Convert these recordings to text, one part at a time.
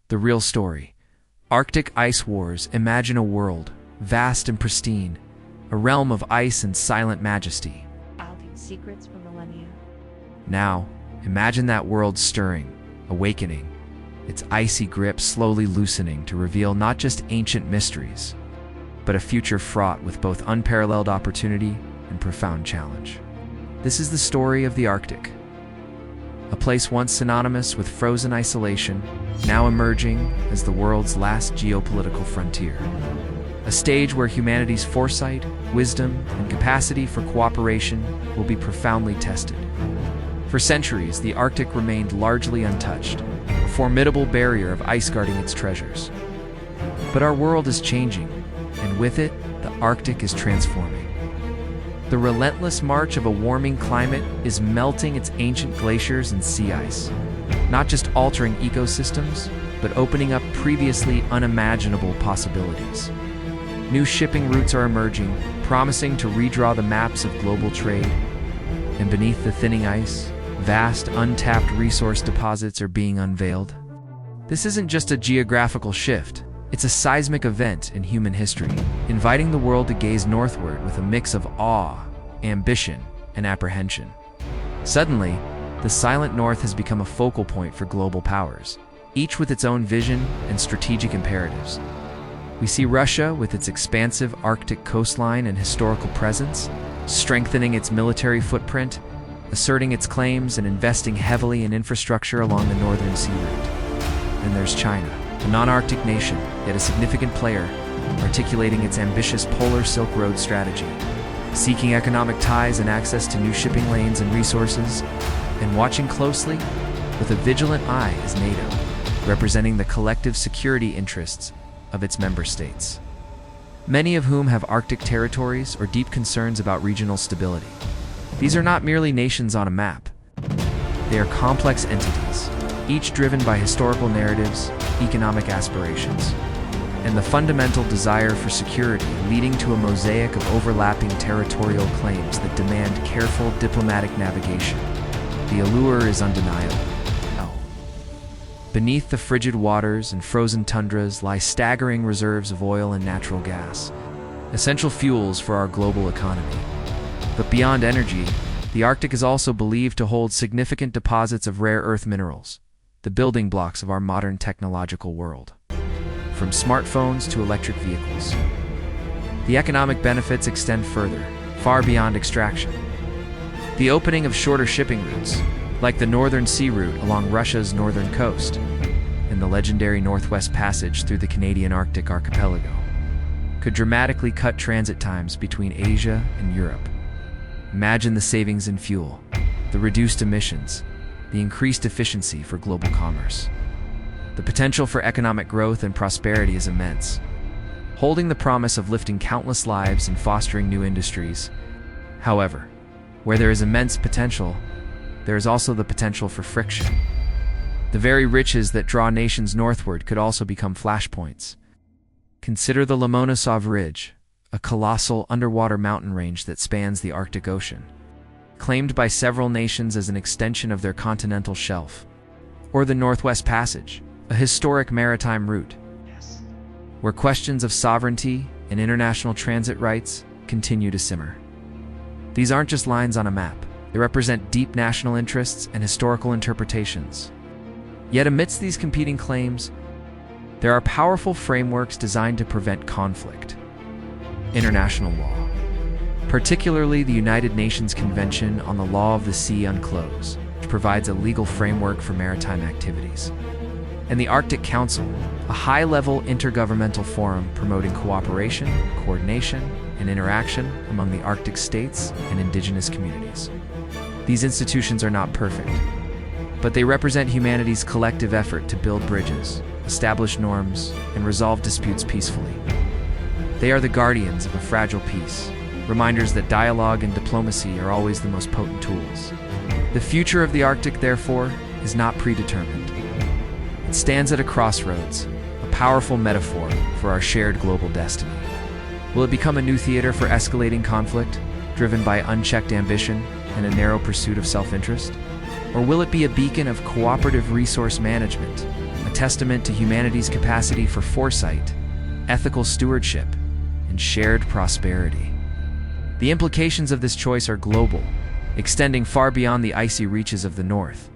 The real story. Arctic ice wars. Imagine a world, vast and pristine, a realm of ice and silent majesty. Wielding secrets for millennia. Now, imagine that world stirring, awakening, its icy grip slowly loosening to reveal not just ancient mysteries, but a future fraught with both unparalleled opportunity and profound challenge. This is the story of the Arctic, a place once synonymous with frozen isolation, now emerging as the world's last geopolitical frontier. A stage where humanity's foresight, wisdom, and capacity for cooperation will be profoundly tested. For centuries, the Arctic remained largely untouched, a formidable barrier of ice guarding its treasures. But our world is changing, and with it, the Arctic is transforming. The relentless march of a warming climate is melting its ancient glaciers and sea ice, not just altering ecosystems, but opening up previously unimaginable possibilities. New shipping routes are emerging, promising to redraw the maps of global trade. And beneath the thinning ice, vast, untapped resource deposits are being unveiled. This isn't just a geographical shift, it's a seismic event in human history, inviting the world to gaze northward with a mix of awe, ambition, and apprehension. Suddenly, the silent north has become a focal point for global powers, each with its own vision and strategic imperatives. We see Russia with its expansive Arctic coastline and historical presence, strengthening its military footprint, asserting its claims and investing heavily in infrastructure along the northern sea route. And there's China, a non-Arctic nation, yet a significant player, articulating its ambitious Polar Silk Road strategy, seeking economic ties and access to new shipping lanes and resources, and watching closely, with a vigilant eye, is NATO, representing the collective security interests of its member states, many of whom have Arctic territories or deep concerns about regional stability. These are not merely nations on a map. They are complex entities, each driven by historical narratives, economic aspirations, and the fundamental desire for security, leading to a mosaic of overlapping territorial claims that demand careful diplomatic navigation. The allure is undeniable. Beneath the frigid waters and frozen tundras lie staggering reserves of oil and natural gas, essential fuels for our global economy. But beyond energy, the Arctic is also believed to hold significant deposits of rare earth minerals, the building blocks of our modern technological world. From smartphones to electric vehicles, the economic benefits extend further, far beyond extraction. The opening of shorter shipping routes, like the Northern Sea Route along Russia's northern coast, and the legendary Northwest Passage through the Canadian Arctic archipelago, could dramatically cut transit times between Asia and Europe. Imagine the savings in fuel, the reduced emissions, the increased efficiency for global commerce. The potential for economic growth and prosperity is immense, holding the promise of lifting countless lives and fostering new industries. However, where there is immense potential, there is also the potential for friction. The very riches that draw nations northward could also become flashpoints. Consider the Lomonosov Ridge, a colossal underwater mountain range that spans the Arctic Ocean, claimed by several nations as an extension of their continental shelf. Or the Northwest Passage, a historic maritime route, where questions of sovereignty and international transit rights continue to simmer. These aren't just lines on a map. They represent deep national interests and historical interpretations. Yet amidst these competing claims, there are powerful frameworks designed to prevent conflict. International law, particularly the United Nations Convention on the Law of the Sea UNCLOS, which provides a legal framework for maritime activities. And the Arctic Council, a high-level intergovernmental forum promoting cooperation, coordination, and interaction among the Arctic states and indigenous communities. These institutions are not perfect, but they represent humanity's collective effort to build bridges, establish norms, and resolve disputes peacefully. They are the guardians of a fragile peace, reminders that dialogue and diplomacy are always the most potent tools. The future of the Arctic, therefore, is not predetermined. It stands at a crossroads, a powerful metaphor for our shared global destiny. Will it become a new theater for escalating conflict, driven by unchecked ambition and a narrow pursuit of self-interest? Or will it be a beacon of cooperative resource management, a testament to humanity's capacity for foresight, ethical stewardship, and shared prosperity? The implications of this choice are global, extending far beyond the icy reaches of the North.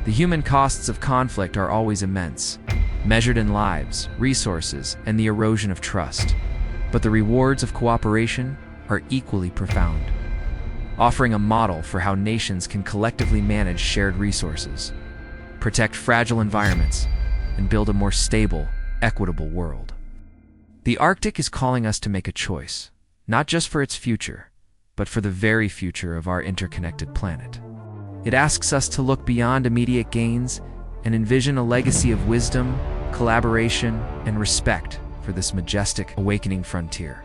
The human costs of conflict are always immense, measured in lives, resources, and the erosion of trust. But the rewards of cooperation are equally profound, offering a model for how nations can collectively manage shared resources, protect fragile environments, and build a more stable, equitable world. The Arctic is calling us to make a choice, not just for its future, but for the very future of our interconnected planet. It asks us to look beyond immediate gains and envision a legacy of wisdom, collaboration, and respect for this majestic, awakening frontier.